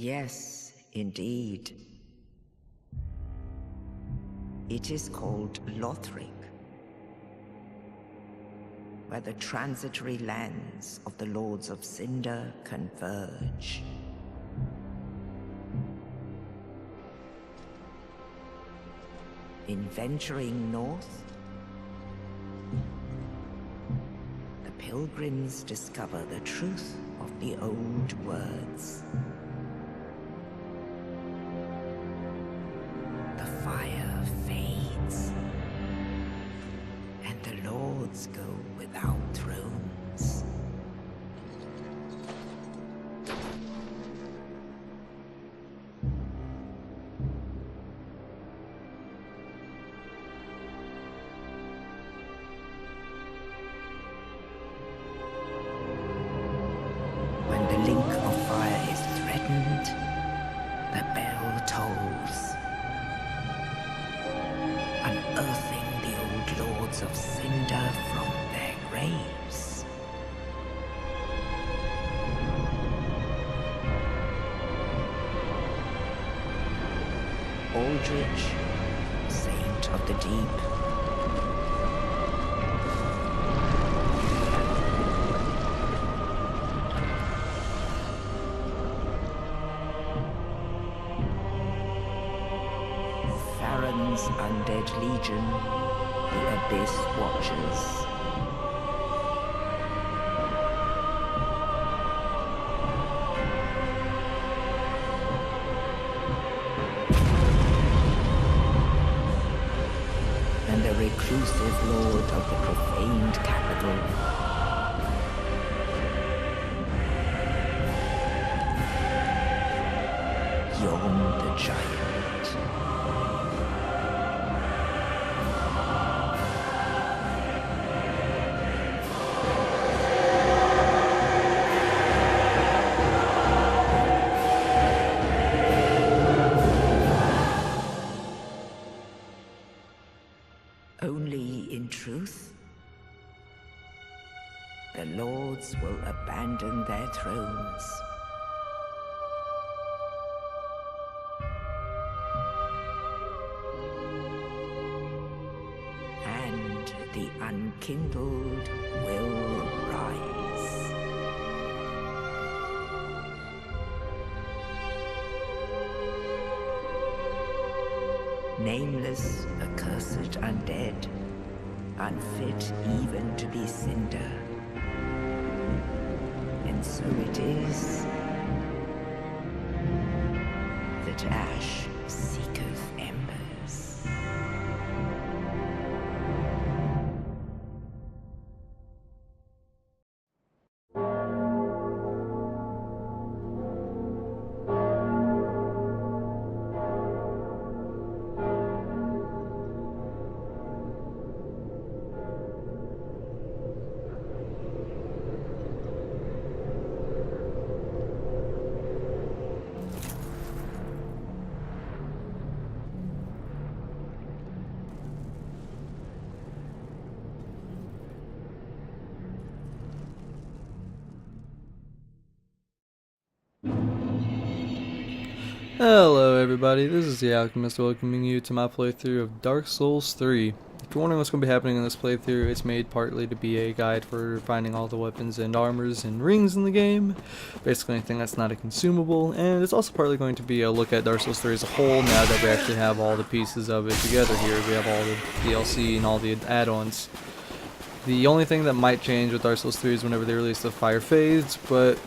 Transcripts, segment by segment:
Yes, indeed. It is called Lothric, where the transitory lands of the Lords of Cinder converge. In venturing north, the pilgrims discover the truth of the old words. The fire fades, and the lords go without thrones. When the link of fire is threatened, the bell tolls, unearthing the old lords of Cinder from their graves. Aldrich, Saint of the Deep. Farron's Undead Legion, the Abyss Watchers. And the reclusive lord of the profaned capital. Yon the Giant. Only in truth, the lords will abandon their thrones. And the unkindled will rise. Nameless, accursed undead, unfit even to be cinder. And so it is that ash seeketh embers. Hello everybody, this is the Alchemist welcoming you to my playthrough of Dark Souls 3. If you're wondering what's going to be happening in this playthrough, it's made partly to be a guide for finding all the weapons and armors and rings in the game, basically anything that's not a consumable, and it's also partly going to be a look at Dark Souls 3 as a whole now that we actually have all the pieces of it together here. We have all the DLC and all the add-ons. The only thing that might change with Dark Souls 3 is whenever they release the Fire Fades, but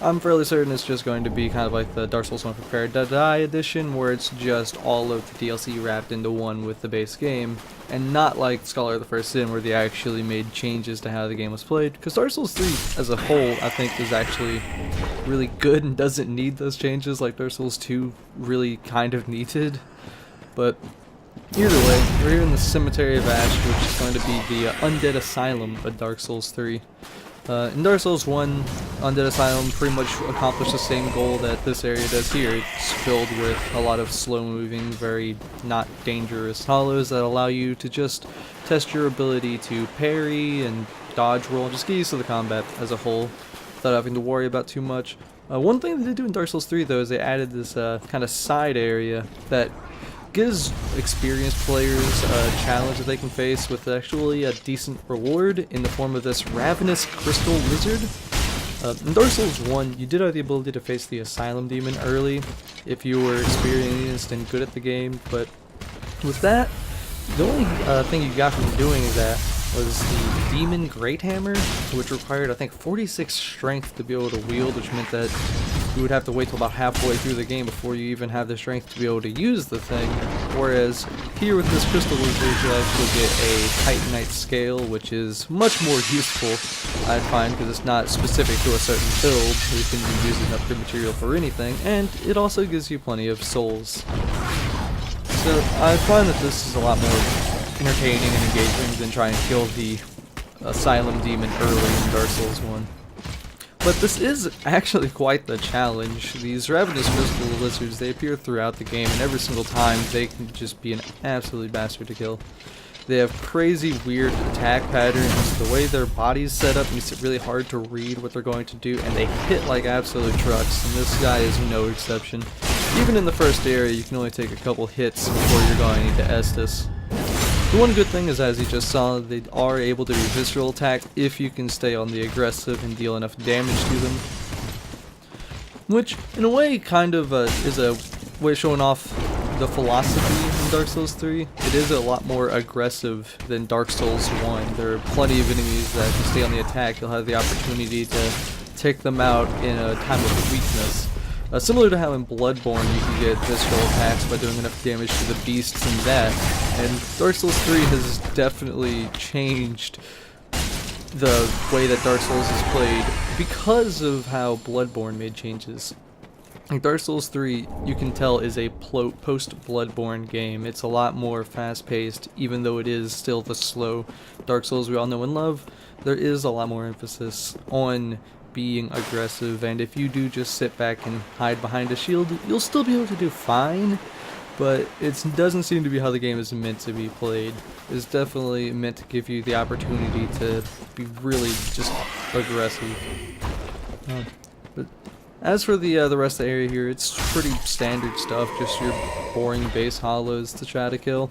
I'm fairly certain it's just going to be kind of like the Dark Souls 1 Prepare to Die edition, where it's just all of the DLC wrapped into one with the base game, and not like Scholar of the First Sin, where they actually made changes to how the game was played, because Dark Souls 3 as a whole, I think, is actually really good and doesn't need those changes like Dark Souls 2 really kind of needed. But either way, we're here in the Cemetery of Ash, which is going to be the Undead Asylum of Dark Souls 3. In Dark Souls 1, Undead Asylum pretty much accomplished the same goal that this area does here. It's filled with a lot of slow-moving, very not dangerous hollows that allow you to just test your ability to parry and dodge roll, just get used to the combat as a whole without having to worry about too much. One thing they did do in Dark Souls 3 though is they added this kind of side area that gives experienced players a challenge that they can face with actually a decent reward in the form of this ravenous crystal lizard. In Dark Souls 1, you did have the ability to face the Asylum Demon early if you were experienced and good at the game, but with that, the only thing you got from doing that was the Demon Great Hammer, which required, I think, 46 strength to be able to wield, which meant that you would have to wait till about halfway through the game before you even have the strength to be able to use the thing. Whereas here with this Crystal Lizard, you actually get a Titanite Scale, which is much more useful, I find, because it's not specific to a certain build. You can be using up your material for anything, and it also gives you plenty of souls. So I find that this is a lot more entertaining and engaging than trying to kill the Asylum Demon early in Dark Souls 1. But this is actually quite the challenge. These ravenous crystal lizards, they appear throughout the game, and every single time they can just be an absolute bastard to kill. They have crazy weird attack patterns. The way their body's set up makes it really hard to read what they're going to do, and they hit like absolute trucks, and this guy is no exception. Even in the first area, you can only take a couple hits before you're going into Estus. The one good thing is, as you just saw, they are able to do visceral attack if you can stay on the aggressive and deal enough damage to them. Which, in a way, kind of is a way of showing off the philosophy in Dark Souls 3. It is a lot more aggressive than Dark Souls 1. There are plenty of enemies that if you stay on the attack, you'll have the opportunity to take them out in a time of weakness. Similar to how in Bloodborne you can get visceral attacks by doing enough damage to the beasts and that, and Dark Souls 3 has definitely changed the way that Dark Souls is played because of how Bloodborne made changes. Like Dark Souls 3, you can tell, is a post-Bloodborne game. It's a lot more fast-paced, even though it is still the slow Dark Souls we all know and love. There is a lot more emphasis on being aggressive, and if you do just sit back and hide behind a shield, you'll still be able to do fine, but it doesn't seem to be how the game is meant to be played. It's definitely meant to give you the opportunity to be really just aggressive. But as for the rest of the area here, it's pretty standard stuff, just your boring base hollows to try to kill.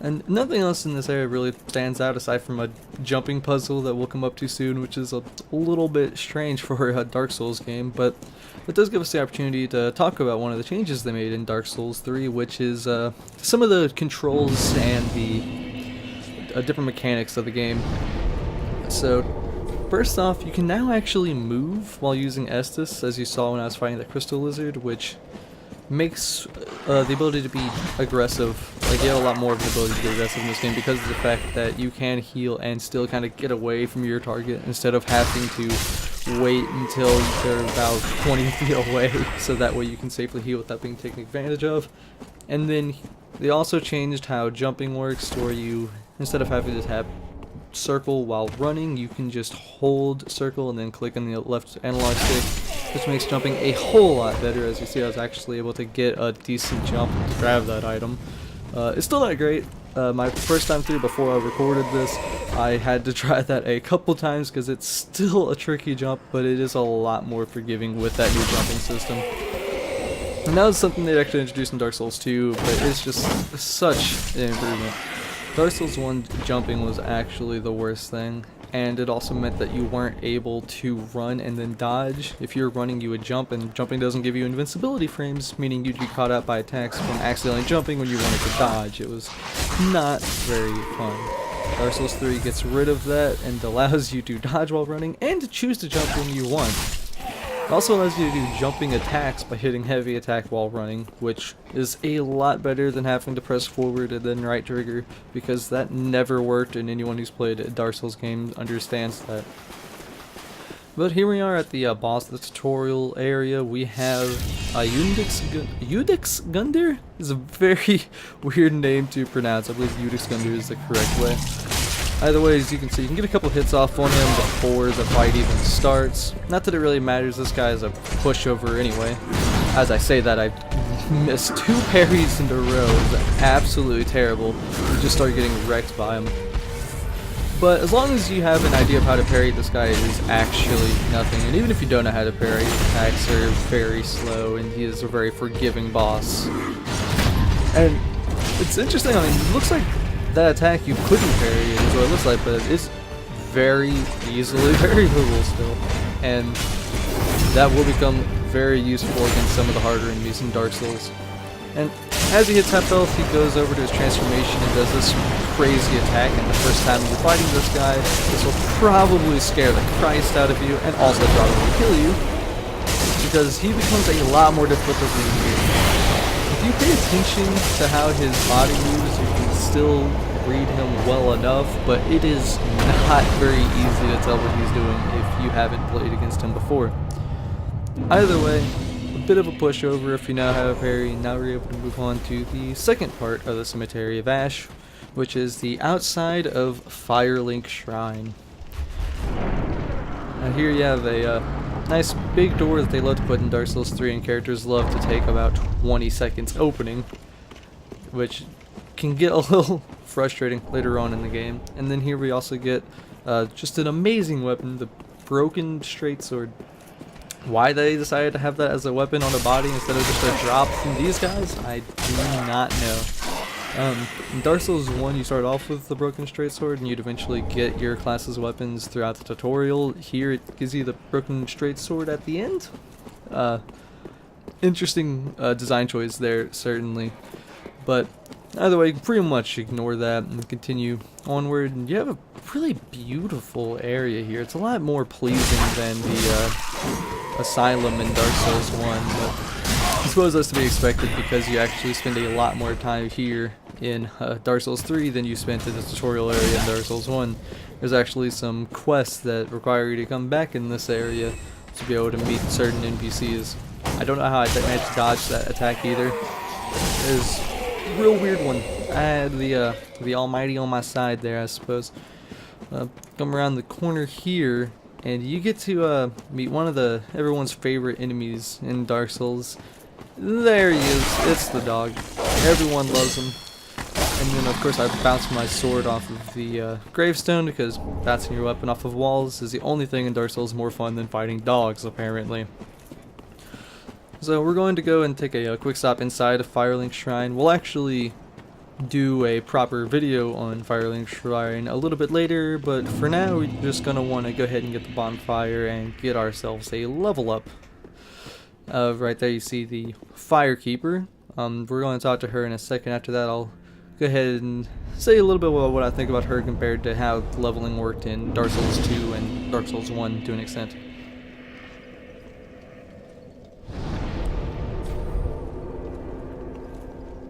And nothing else in this area really stands out aside from a jumping puzzle that we'll come up to soon, which is a little bit strange for a Dark Souls game, but it does give us the opportunity to talk about one of the changes they made in Dark Souls 3, which is some of the controls and the different mechanics of the game. So, first off, you can now actually move while using Estus, as you saw when I was fighting the Crystal Lizard, which makes the ability to be aggressive, like you have a lot more of the ability to be aggressive in this game because of the fact that you can heal and still kind of get away from your target instead of having to wait until they're about 20 feet away, so that way you can safely heal without being taken advantage of. And then they also changed how jumping works, to where you, instead of having to tap circle while running, you can just hold circle and then click on the left analog stick, which makes jumping a whole lot better. As you see, I was actually able to get a decent jump to grab that item. It's still not great. My first time through, before I recorded this, I had to try that a couple times because it's still a tricky jump, but it is a lot more forgiving with that new jumping system. And that was something they actually introduced in Dark Souls 2, but it's just such an improvement. Dark Souls 1 jumping was actually the worst thing, and it also meant that you weren't able to run and then dodge. If you're running, you would jump, and jumping doesn't give you invincibility frames, meaning you'd be caught out by attacks from accidentally jumping when you wanted to dodge. It was not very fun. Dark Souls 3 gets rid of that and allows you to dodge while running and to choose to jump when you want. It also allows you to do jumping attacks by hitting heavy attack while running, which is a lot better than having to press forward and then right trigger, because that never worked, and anyone who's played a Dark Souls game understands that. But here we are at the boss of the tutorial area. We have Udix Gundir? Is a very weird name to pronounce. I believe Udix Gundir is the correct way. Either way, as you can see, you can get a couple hits off on him before the fight even starts. Not that it really matters, this guy is a pushover anyway. As I say that, I missed 2 parries in a row. It was absolutely terrible. You just start getting wrecked by him. But as long as you have an idea of how to parry, this guy is actually nothing. And even if you don't know how to parry, his attacks are very slow, and he is a very forgiving boss. And it's interesting, I mean, it looks like that attack you couldn't parry is what it looks like, but it's very easily parryable still. And that will become very useful against some of the harder enemies in Dark Souls. And as he hits half health, he goes over to his transformation and does this crazy attack, and the first time you're fighting this guy, this will probably scare the Christ out of you, and also probably kill you, because he becomes a lot more difficult to read here. If you pay attention to how his body moves, you can still read him well enough, but it is not very easy to tell what he's doing if you haven't played against him before. Either way, a bit of a pushover if you know how to parry. Now we're able to move on to the second part of the Cemetery of Ash, which is the outside of Firelink Shrine. Now here you have a nice big door that they love to put in Dark Souls 3, and characters love to take about 20 seconds opening, which can get a little frustrating later on in the game. And then here we also get just an amazing weapon, the Broken Straight Sword. Why they decided to have that as a weapon on a body instead of just a drop from these guys, I do not know. In Dark Souls 1, you start off with the Broken Straight Sword, and you'd eventually get your class's weapons throughout the tutorial. Here it gives you the Broken Straight Sword at the end. Interesting design choice there, certainly. But either way, pretty much ignore that and continue onward. And you have a really beautiful area here. It's a lot more pleasing than the Asylum in Dark Souls 1, but I suppose that's to be expected because you actually spend a lot more time here in Dark Souls 3 than you spent in the tutorial area in Dark Souls 1. There's actually some quests that require you to come back in this area to be able to meet certain NPCs. I don't know how I managed to dodge that attack either. It was a real weird one. I had the Almighty on my side there, I suppose. Come around the corner here, and you get to meet one of everyone's favorite enemies in Dark Souls. There he is. It's the dog. Everyone loves him. And then, of course, I bounced my sword off of the gravestone, because bouncing your weapon off of walls is the only thing in Dark Souls more fun than fighting dogs, apparently. So we're going to go and take a quick stop inside of Firelink Shrine. We'll actually do a proper video on Firelink Shrine a little bit later, but for now we're just going to want to go ahead and get the bonfire and get ourselves a level up. Right there you see the Firekeeper. We're going to talk to her in a second. After that I'll go ahead and say a little bit about what I think about her compared to how leveling worked in Dark Souls 2 and Dark Souls 1 to an extent.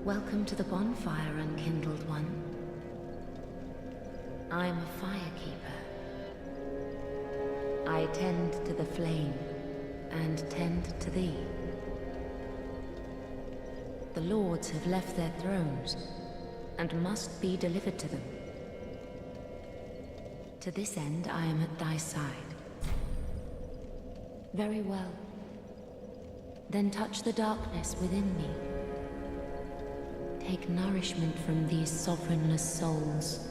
Welcome to the bonfire, unkindled one. I am a firekeeper. I tend to the flame and tend to thee. The lords have left their thrones and must be delivered to them. To this end, I am at thy side. Very well. Then touch the darkness within me. Take nourishment from these sovereignless souls.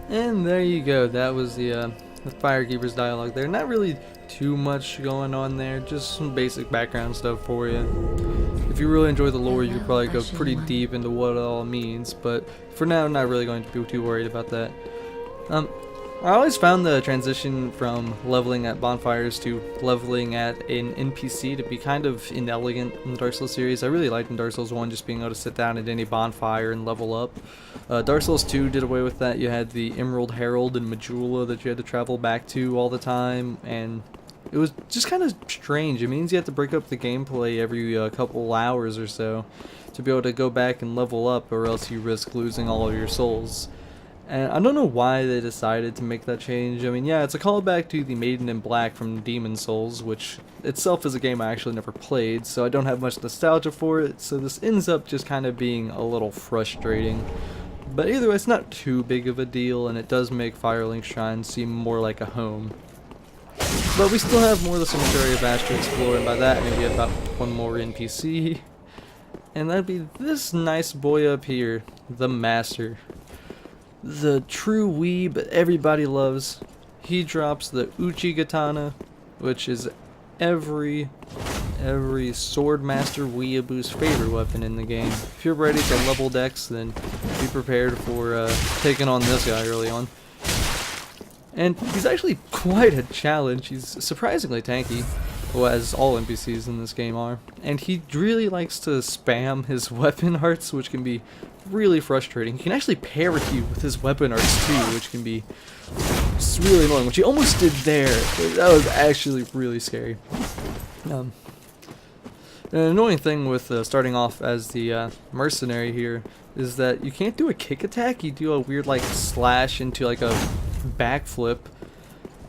And there you go. That was the Firekeeper's dialogue there. Not really too much going on there. Just some basic background stuff for you. If you really enjoy the lore, you could probably go pretty deep into what it all means. But for now, I'm not really going to be too worried about that. I always found the transition from leveling at bonfires to leveling at an NPC to be kind of inelegant in the Dark Souls series. I really liked in Dark Souls 1 just being able to sit down at any bonfire and level up. Dark Souls 2 did away with that. You had the Emerald Herald and Majula that you had to travel back to all the time, and it was just kind of strange. It means you have to break up the gameplay every couple hours or so to be able to go back and level up, or else you risk losing all of your souls. And I don't know why they decided to make that change. I mean, yeah, it's a callback to the Maiden in Black from Demon Souls, which itself is a game I actually never played, so I don't have much nostalgia for it, so this ends up just kind of being a little frustrating. But either way, it's not too big of a deal, and it does make Firelink Shrine seem more like a home. But we still have more of the Cemetery of Ash to explore, and by that I mean we have about one more NPC. And that'd be this nice boy up here, the Master. the true weeb that everybody loves. He drops the Uchi Katana, which is every Swordmaster weeaboo's favorite weapon in the game. If you're ready to level decks, then be prepared for taking on this guy early on. And he's actually quite a challenge. He's surprisingly tanky, well, as all NPCs in this game are. And he really likes to spam his weapon arts, which can be really frustrating. He can actually parry you with his weapon arts too, which can be really annoying, which he almost did there. That was actually really scary. An annoying thing with starting off as the mercenary here is that you can't do a kick attack. You do a weird like slash into like a backflip,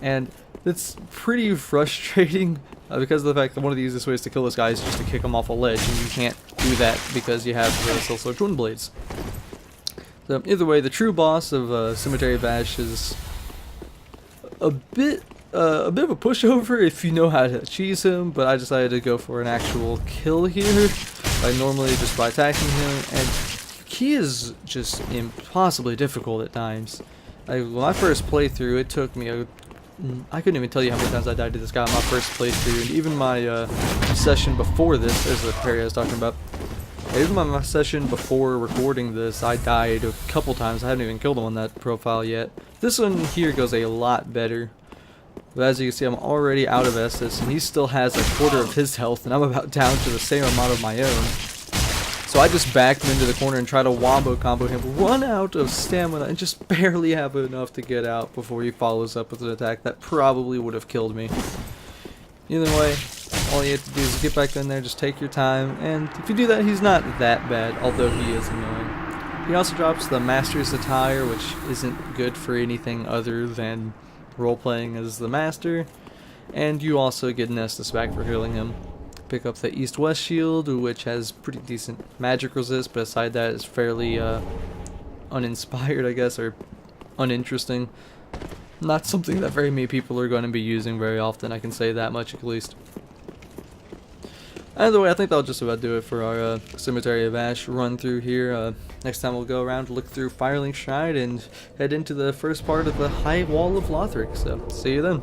and it's pretty frustrating because of the fact that one of the easiest ways to kill this guy is just to kick him off a ledge, and you can't do that because you have the Silsar Twin Blades. So either way, the true boss of Cemetery of Ash is a bit of a pushover if you know how to cheese him, but I decided to go for an actual kill here, normally just by attacking him, and he is just impossibly difficult at times. When I first playthrough, it took me I couldn't even tell you how many times I died to this guy on my first playthrough, and even my session before this, there's the parry I was talking about. Even my session before recording this, I died a couple times. I haven't even killed him on that profile yet. This one here goes a lot better. But as you can see, I'm already out of Estus, and he still has a quarter of his health, and I'm about down to the same amount of my own. So I just backed him into the corner and tried to wombo combo him, run out of stamina, and just barely have enough to get out before he follows up with an attack that probably would have killed me. Either way, all you have to do is get back in there, just take your time, and if you do that, he's not that bad, although he is annoying. He also drops the Master's Attire, which isn't good for anything other than role-playing as the Master, and you also get an Estus back for healing him. Pick up the East-West Shield, which has pretty decent magic resist, but aside that, it's fairly uninspired, I guess, or uninteresting. Not something that very many people are going to be using very often, I can say that much at least. Either way, I think that'll just about do it for our Cemetery of Ash run through here. Next time we'll go around, look through Firelink Shrine, and head into the first part of the High Wall of Lothric, so see you then.